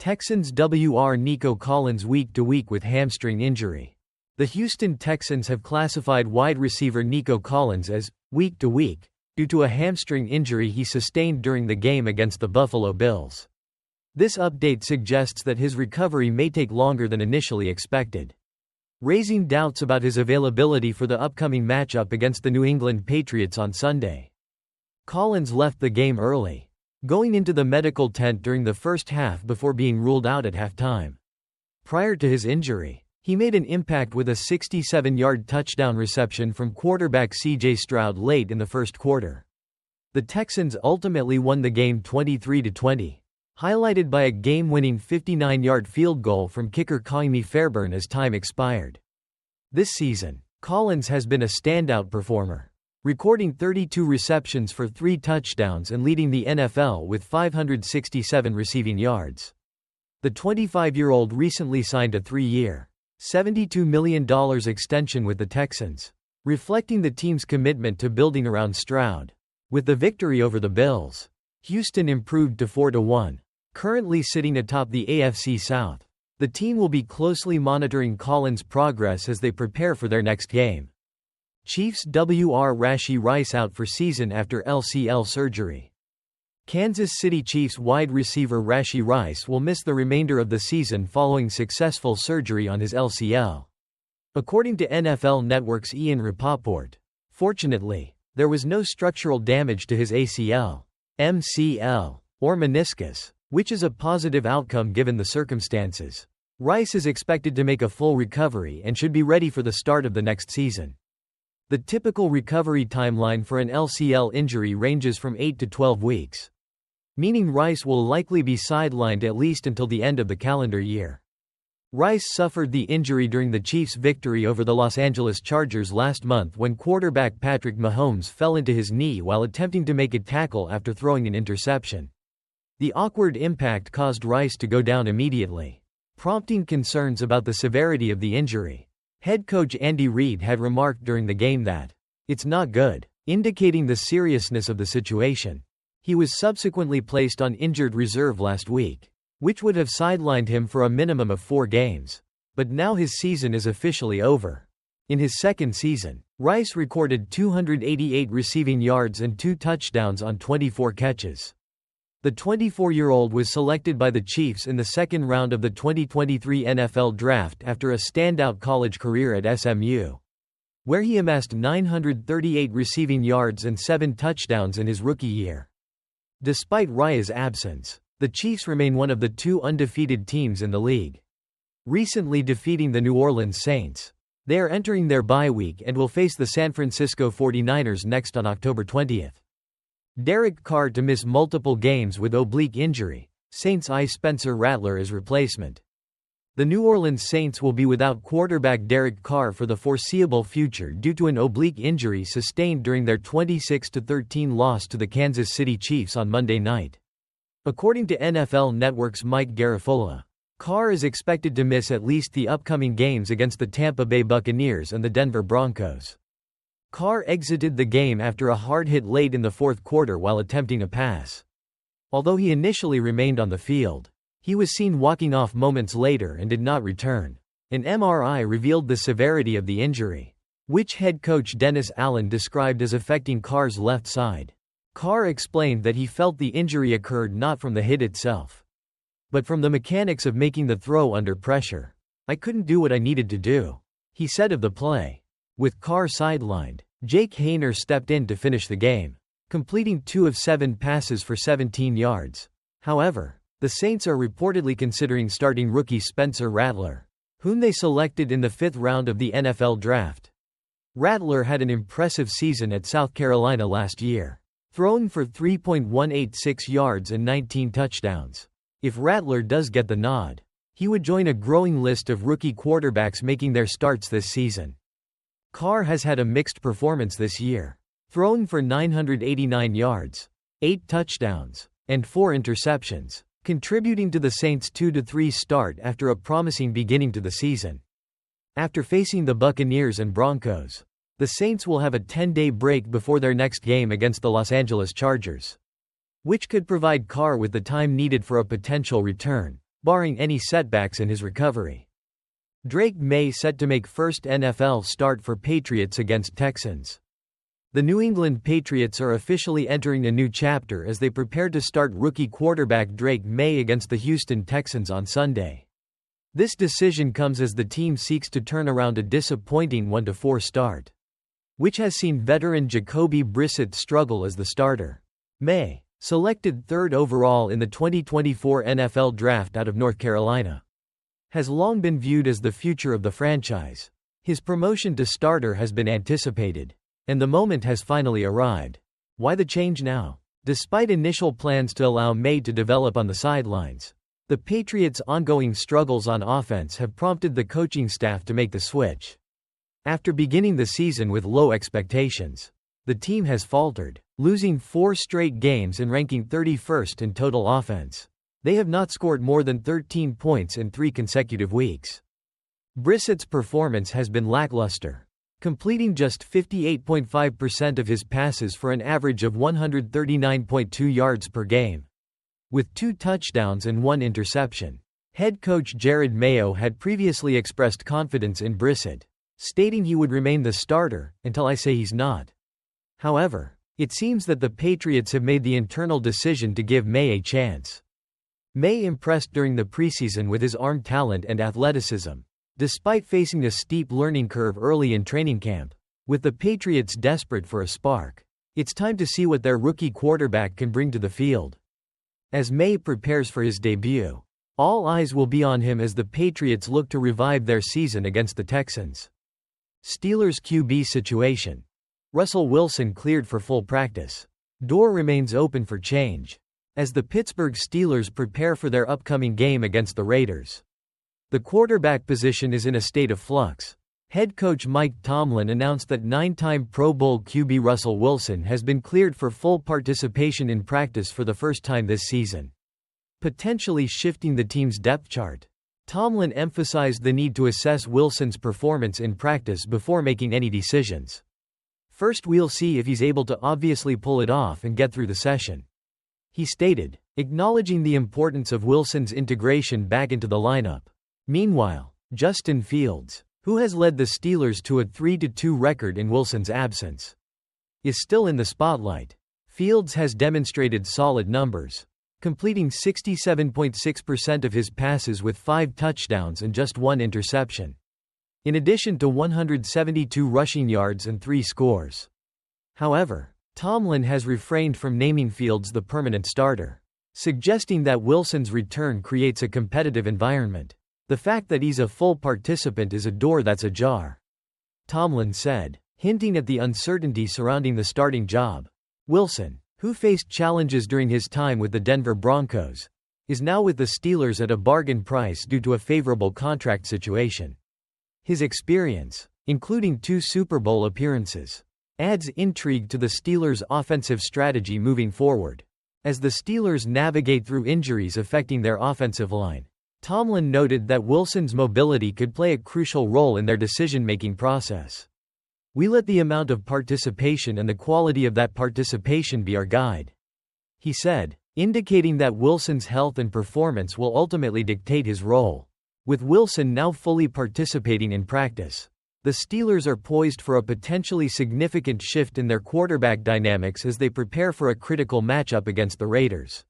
Texans WR Nico Collins week to week with hamstring injury. The Houston Texans have classified wide receiver Nico Collins as week to week due to a hamstring injury he sustained during the game against the Buffalo Bills. This update suggests that his recovery may take longer than initially expected, raising doubts about his availability for the upcoming matchup against the New England Patriots on Sunday. Collins left the game early, going into the medical tent during the first half before being ruled out at halftime. Prior to his injury, he made an impact with a 67-yard touchdown reception from quarterback C.J. Stroud late in the first quarter. The Texans ultimately won the game 23-20, highlighted by a game-winning 59-yard field goal from kicker Kaimi Fairbairn as time expired. This season, Collins has been a standout performer, recording 32 receptions for 3 touchdowns and leading the NFL with 567 receiving yards. The 25-year-old recently signed a 3-year, $72 million extension with the Texans, reflecting the team's commitment to building around Stroud. With the victory over the Bills, Houston improved to 4-1, currently sitting atop the AFC South. The team will be closely monitoring Collins' progress as they prepare for their next game. Chiefs WR Rashee Rice out for season after LCL surgery. Kansas City Chiefs wide receiver Rashee Rice will miss the remainder of the season following successful surgery on his LCL. According to NFL Network's Ian Rapoport, fortunately, there was no structural damage to his ACL, MCL, or meniscus, which is a positive outcome given the circumstances. Rice is expected to make a full recovery and should be ready for the start of the next season. The typical recovery timeline for an LCL injury ranges from 8 to 12 weeks, meaning Rice will likely be sidelined at least until the end of the calendar year. Rice suffered the injury during the Chiefs' victory over the Los Angeles Chargers last month when quarterback Patrick Mahomes fell into his knee while attempting to make a tackle after throwing an interception. The awkward impact caused Rice to go down immediately, prompting concerns about the severity of the injury. Head coach Andy Reid had remarked during the game that, "It's not good," indicating the seriousness of the situation. He was subsequently placed on injured reserve last week, which would have sidelined him for a minimum of 4 games. But now his season is officially over. In his second season, Rice recorded 288 receiving yards and 2 touchdowns on 24 catches. The 24-year-old was selected by the Chiefs in the second round of the 2023 NFL Draft after a standout college career at SMU, where he amassed 938 receiving yards and 7 touchdowns in his rookie year. Despite Rice's absence, the Chiefs remain one of the 2 undefeated teams in the league, recently defeating the New Orleans Saints. They are entering their bye week and will face the San Francisco 49ers next on October 20th. Derek Carr to miss multiple games with oblique injury, Saints eye Spencer Rattler as replacement. The New Orleans Saints will be without quarterback Derek Carr for the foreseeable future due to an oblique injury sustained during their 26-13 loss to the Kansas City Chiefs on Monday night. According to NFL Network's Mike Garafolo, Carr is expected to miss at least the upcoming games against the Tampa Bay Buccaneers and the Denver Broncos. Carr exited the game after a hard hit late in the fourth quarter while attempting a pass. Although he initially remained on the field, he was seen walking off moments later and did not return. An MRI revealed the severity of the injury, which head coach Dennis Allen described as affecting Carr's left side. Carr explained that he felt the injury occurred not from the hit itself, but from the mechanics of making the throw under pressure. "I couldn't do what I needed to do," he said of the play. With Carr sidelined, Jake Haener stepped in to finish the game, completing 2 of 7 passes for 17 yards. However, the Saints are reportedly considering starting rookie Spencer Rattler, whom they selected in the 5th round of the NFL Draft. Rattler had an impressive season at South Carolina last year, throwing for 3.186 yards and 19 touchdowns. If Rattler does get the nod, he would join a growing list of rookie quarterbacks making their starts this season. Carr has had a mixed performance this year, throwing for 989 yards, 8 touchdowns, and 4 interceptions, contributing to the Saints' 2-3 start after a promising beginning to the season. After facing the Buccaneers and Broncos, the Saints will have a 10-day break before their next game against the Los Angeles Chargers, which could provide Carr with the time needed for a potential return. barring any setbacks in his recovery. Drake May set to make first NFL start for Patriots against Texans. The New England Patriots are officially entering a new chapter as they prepare to start rookie quarterback Drake May against the Houston Texans on Sunday. This decision comes as the team seeks to turn around a disappointing 1-4 start, which has seen veteran Jacoby Brissett struggle as the starter. May, selected third overall in the 2024 NFL Draft out of North Carolina, has long been viewed as the future of the franchise. His promotion to starter has been anticipated, and the moment has finally arrived. Why the change now? Despite initial plans to allow May to develop on the sidelines, the Patriots' ongoing struggles on offense have prompted the coaching staff to make the switch. After beginning the season with low expectations, the team has faltered, losing 4 straight games and ranking 31st in total offense. They have not scored more than 13 points in 3 consecutive weeks. Brissett's performance has been lackluster, completing just 58.5% of his passes for an average of 139.2 yards per game, with 2 touchdowns and 1 interception. Head coach Jared Mayo had previously expressed confidence in Brissett, stating he would remain the starter until I say he's not. However, it seems that the Patriots have made the internal decision to give May a chance. May impressed during the preseason with his arm talent and athleticism, despite facing a steep learning curve early in training camp. With the Patriots desperate for a spark, it's time to see what their rookie quarterback can bring to the field. As May prepares for his debut, all eyes will be on him as the Patriots look to revive their season against the Texans. Steelers QB situation. Russell Wilson cleared for full practice. Door remains open for change, as the Pittsburgh Steelers prepare for their upcoming game against the Raiders. The quarterback position is in a state of flux. Head coach Mike Tomlin announced that 9-time Pro Bowl QB Russell Wilson has been cleared for full participation in practice for the first time this season, potentially shifting the team's depth chart. Tomlin emphasized the need to assess Wilson's performance in practice before making any decisions. First, we'll see if he's able to obviously pull it off and get through the session, he stated, acknowledging the importance of Wilson's integration back into the lineup. Meanwhile, Justin Fields, who has led the Steelers to a 3-2 record in Wilson's absence, is still in the spotlight. Fields has demonstrated solid numbers, completing 67.6% of his passes with 5 touchdowns and just 1 interception, in addition to 172 rushing yards and 3 scores. However, Tomlin has refrained from naming Fields the permanent starter, suggesting that Wilson's return creates a competitive environment. The fact that he's a full participant is a door that's ajar, Tomlin said, hinting at the uncertainty surrounding the starting job. Wilson, who faced challenges during his time with the Denver Broncos, is now with the Steelers at a bargain price due to a favorable contract situation. His experience, including 2 Super Bowl appearances, adds intrigue to the Steelers' offensive strategy moving forward. As the Steelers navigate through injuries affecting their offensive line, Tomlin noted that Wilson's mobility could play a crucial role in their decision-making process. We let the amount of participation and the quality of that participation be our guide, he said, indicating that Wilson's health and performance will ultimately dictate his role. With Wilson now fully participating in practice, the Steelers are poised for a potentially significant shift in their quarterback dynamics as they prepare for a critical matchup against the Raiders.